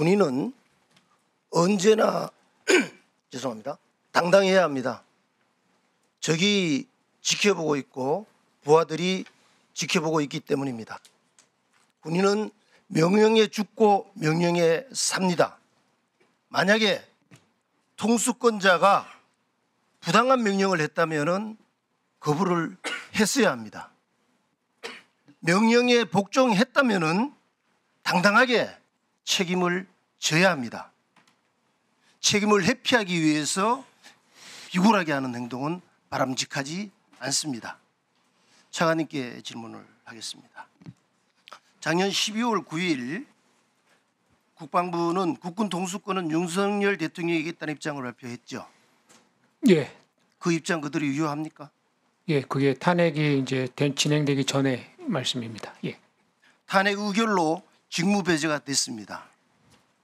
군인은 언제나 죄송합니다. 당당해야 합니다. 적이 지켜보고 있고 부하들이 지켜보고 있기 때문입니다. 군인은 명령에 죽고 명령에 삽니다. 만약에 통수권자가 부당한 명령을 했다면 거부를 했어야 합니다. 명령에 복종했다면 당당하게 책임을 져야 합니다. 책임을 회피하기 위해서 비굴하게 하는 행동은 바람직하지 않습니다. 차관님께 질문을 하겠습니다. 작년 12월 9일 국방부는 국군 통수권은 윤석열 대통령에게 있다는 입장을 발표했죠. 예, 그 입장 그대로 유효합니까? 예, 그게 탄핵이 이제 진행되기 전에 말씀입니다. 예, 탄핵 의결로 직무 배제가 됐습니다.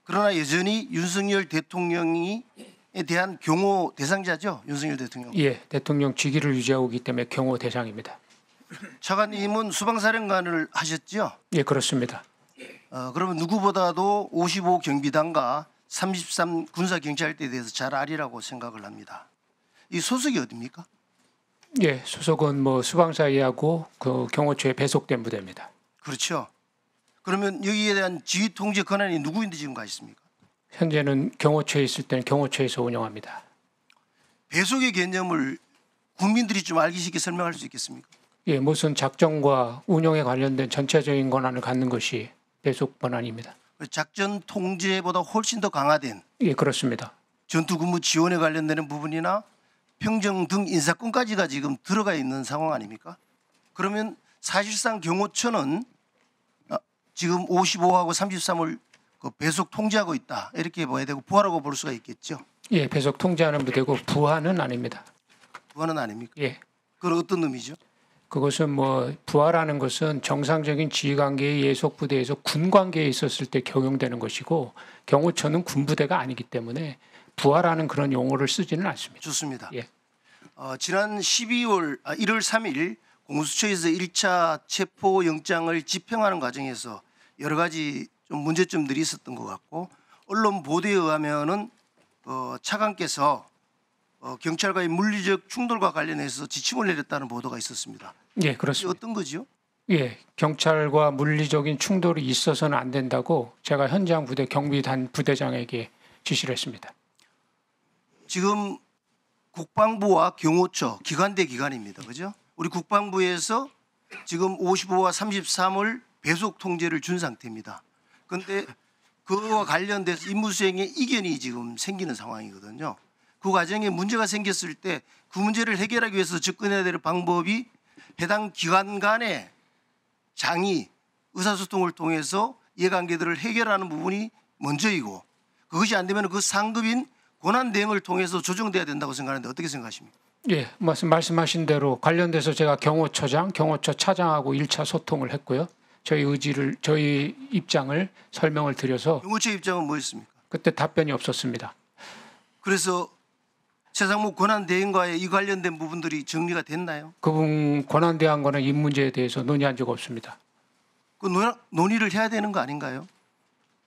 그러나 여전히 윤석열 대통령에 대한 경호 대상자죠, 윤석열 대통령. 예, 대통령 직위를 유지하고 있기 때문에 경호 대상입니다. 차관님은 수방사령관을 하셨죠? 예, 그렇습니다. 그러면 누구보다도 55 경비단과 33 군사경찰대에 대해서 잘 알리라고 생각을 합니다. 이 소속이 어디입니까? 예, 소속은 뭐 수방사이하고 그 경호처에 배속된 부대입니다. 그렇죠. 그러면 여기에 대한 지휘 통제 권한이 누구인데 지금 가 있습니까? 현재는 경호처에 있을 때는 경호처에서 운영합니다. 배속의 개념을 국민들이 좀 알기 쉽게 설명할 수 있겠습니까? 예, 무슨 작전과 운영에 관련된 전체적인 권한을 갖는 것이 배속 권한입니다. 작전 통제보다 훨씬 더 강화된 예, 그렇습니다. 전투근무 지원에 관련되는 부분이나 평정 등 인사권까지가 지금 들어가 있는 상황 아닙니까? 그러면 사실상 경호처는 지금 55하고 33을 배속 통제하고 있다 이렇게 봐야 되고 부하라고 볼 수가 있겠죠. 예, 배속 통제하는 부대고 부하는 아닙니다. 부하는 아닙니까? 예, 그건 어떤 의미죠? 그것은 뭐 부하라는 것은 정상적인 지휘관계의 예속 부대에서 군 관계에 있었을 때 적용되는 것이고 경호처는 군 부대가 아니기 때문에 부하라는 그런 용어를 쓰지는 않습니다. 좋습니다. 예. 지난 1월 3일 공수처에서 1차 체포영장을 집행하는 과정에서 여러 가지 좀 문제점들이 있었던 것 같고 언론 보도에 의하면은 차관께서 경찰과의 물리적 충돌과 관련해서 지침을 내렸다는 보도가 있었습니다. 예, 이게 그렇습니다. 어떤 거죠? 예, 경찰과 물리적인 충돌이 있어서는 안 된다고 제가 현장 부대 경비단 부대장에게 지시를 했습니다. 지금 국방부와 경호처 기관 대 기관입니다. 그죠? 우리 국방부에서 지금 55와 33을 배속 통제를 준 상태입니다. 그런데 그와 관련돼서 임무 수행에 이견이 지금 생기는 상황이거든요. 그 과정에 문제가 생겼을 때 그 문제를 해결하기 위해서 접근해야 될 방법이 해당 기관 간의 장이 의사소통을 통해서 이해관계들을 해결하는 부분이 먼저이고 그것이 안 되면 그 상급인 권한대행을 통해서 조정돼야 된다고 생각하는데 어떻게 생각하십니까? 예, 말씀하신 대로 관련돼서 제가 경호처장, 경호처 차장하고 1차 소통을 했고요. 저희 입장을 설명을 드려서 경호처 입장은 뭐였습니까? 그때 답변이 없었습니다. 그래서 최상무 권한대행과의 이 관련된 부분들이 정리가 됐나요? 그분 권한대항과는 이 문제에 대해서 논의한 적 없습니다. 그 논의를 해야 되는 거 아닌가요?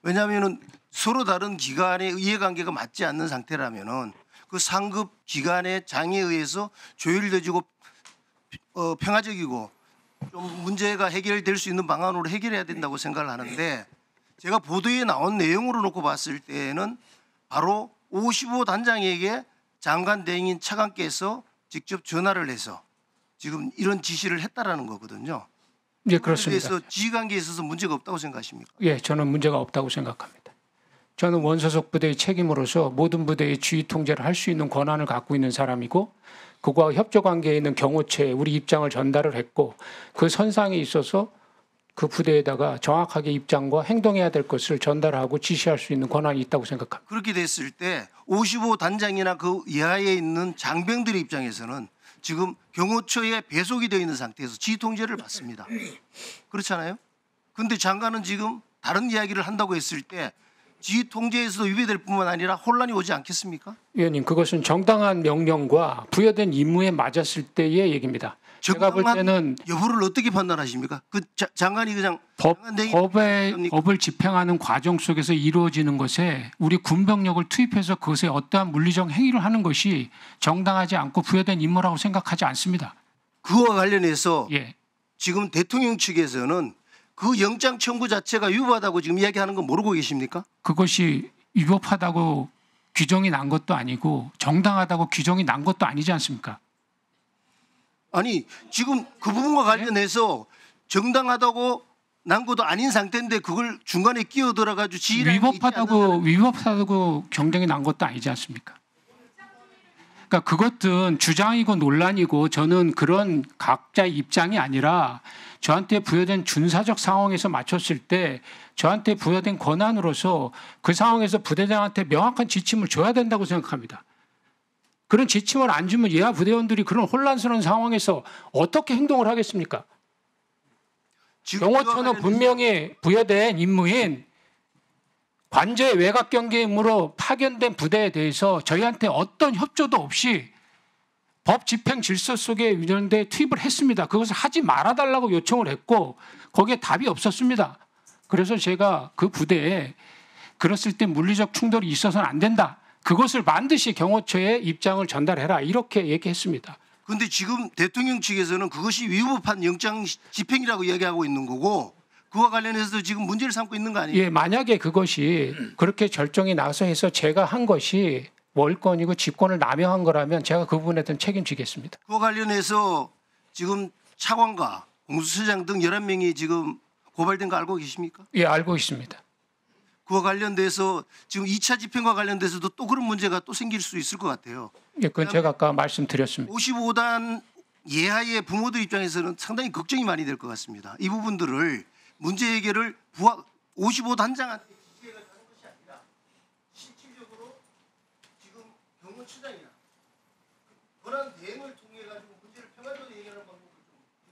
왜냐하면 서로 다른 기관의 이해관계가 맞지 않는 상태라면은 그 상급 기관의 장에 의해서 조율되지고 평화적이고 좀 문제가 해결될 수 있는 방안으로 해결해야 된다고 생각을 하는데 제가 보도에 나온 내용으로 놓고 봤을 때는 바로 55 단장에게 장관 대행인 차관께서 직접 전화를 해서 지금 이런 지시를 했다라는 거거든요. 예, 그렇습니다. 그래서 지휘관계에 있어서 문제가 없다고 생각하십니까? 예, 저는 문제가 없다고 생각합니다. 저는 원소속 부대의 책임으로서 모든 부대의 지휘 통제를 할 수 있는 권한을 갖고 있는 사람이고 그와 협조 관계에 있는 경호처에 우리 입장을 전달을 했고 그 선상에 있어서 그 부대에다가 정확하게 입장과 행동해야 될 것을 전달하고 지시할 수 있는 권한이 있다고 생각합니다. 그렇게 됐을 때 55 단장이나 그 이하에 있는 장병들의 입장에서는 지금 경호처에 배속이 되어 있는 상태에서 지휘 통제를 받습니다. 그렇잖아요. 그런데 장관은 지금 다른 이야기를 한다고 했을 때 지휘 통제에서도 위배될 뿐만 아니라 혼란이 오지 않겠습니까? 위원님, 그것은 정당한 명령과 부여된 임무에 맞았을 때의 얘기입니다. 제가 볼 적당한 때는 여부를 어떻게 판단하십니까? 그 장관이 그냥 장관 대행이 법을 집행하는 과정 속에서 이루어지는 것에 우리 군병력을 투입해서 그것에 어떠한 물리적 행위를 하는 것이 정당하지 않고 부여된 임무라고 생각하지 않습니다. 그와 관련해서 예. 지금 대통령 측에서는 그 영장 청구 자체가 위법하다고 지금 이야기하는 거 모르고 계십니까? 그것이 위법하다고 규정이 난 것도 아니고 정당하다고 규정이 난 것도 아니지 않습니까? 아니 지금 그 부분과 관련해서 정당하다고 난 것도 아닌 상태인데 그걸 중간에 끼어들어가지고 지휘라는 게 있지 않느냐는 위법하다고 경쟁이 난 것도 아니지 않습니까? 그러니까 그것은 주장이고 논란이고 저는 그런 각자의 입장이 아니라 저한테 부여된 준사적 상황에서 맞췄을 때 저한테 부여된 권한으로서 그 상황에서 부대장한테 명확한 지침을 줘야 된다고 생각합니다. 그런 지침을 안 주면 예하 부대원들이 그런 혼란스러운 상황에서 어떻게 행동을 하겠습니까? 지금 경호처는 분명히 부여된 임무인 관저의 외곽 경계임으로 파견된 부대에 대해서 저희한테 어떤 협조도 없이 법 집행 질서 속에 위원대 투입을 했습니다. 그것을 하지 말아달라고 요청을 했고 거기에 답이 없었습니다. 그래서 제가 그 부대에 그랬을 때 물리적 충돌이 있어서는 안 된다. 그것을 반드시 경호처에 입장을 전달해라. 이렇게 얘기했습니다. 그런데 지금 대통령 측에서는 그것이 위법한 영장 집행이라고 이야기하고 있는 거고 그와 관련해서 지금 문제를 삼고 있는 거 아니에요? 예, 만약에 그것이 그렇게 결정이 나서 해서 제가 한 것이 월권이고 직권을 남용한 거라면 제가 그 부분에 대한 책임지겠습니다. 그와 관련해서 지금 차관과 공수처장 등 11명이 지금 고발된 거 알고 계십니까? 예, 알고 있습니다. 그와 관련돼서 지금 2차 집행과 관련돼서도 또 그런 문제가 또 생길 수 있을 것 같아요. 예, 그건 제가 아까 말씀드렸습니다. 55단 예하의 부모들 입장에서는 상당히 걱정이 많이 될 것 같습니다. 이 부분들을 문제 해결을 55단장한테 지시해가 하는 것이 아니라 실질적으로 지금 경호처장이나 권한 대행을 통해 가지고 문제를 평화적으로 해결하는 방법을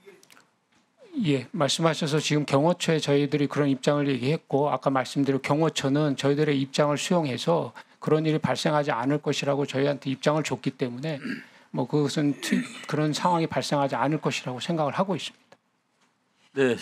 좀 얘기해 주세요. 예, 말씀하셔서 지금 경호처에 저희들이 그런 입장을 얘기했고 아까 말씀드린 경호처는 저희들의 입장을 수용해서 그런 일이 발생하지 않을 것이라고 저희한테 입장을 줬기 때문에 뭐 그것은 그런 상황이 발생하지 않을 것이라고 생각을 하고 있습니다. 네.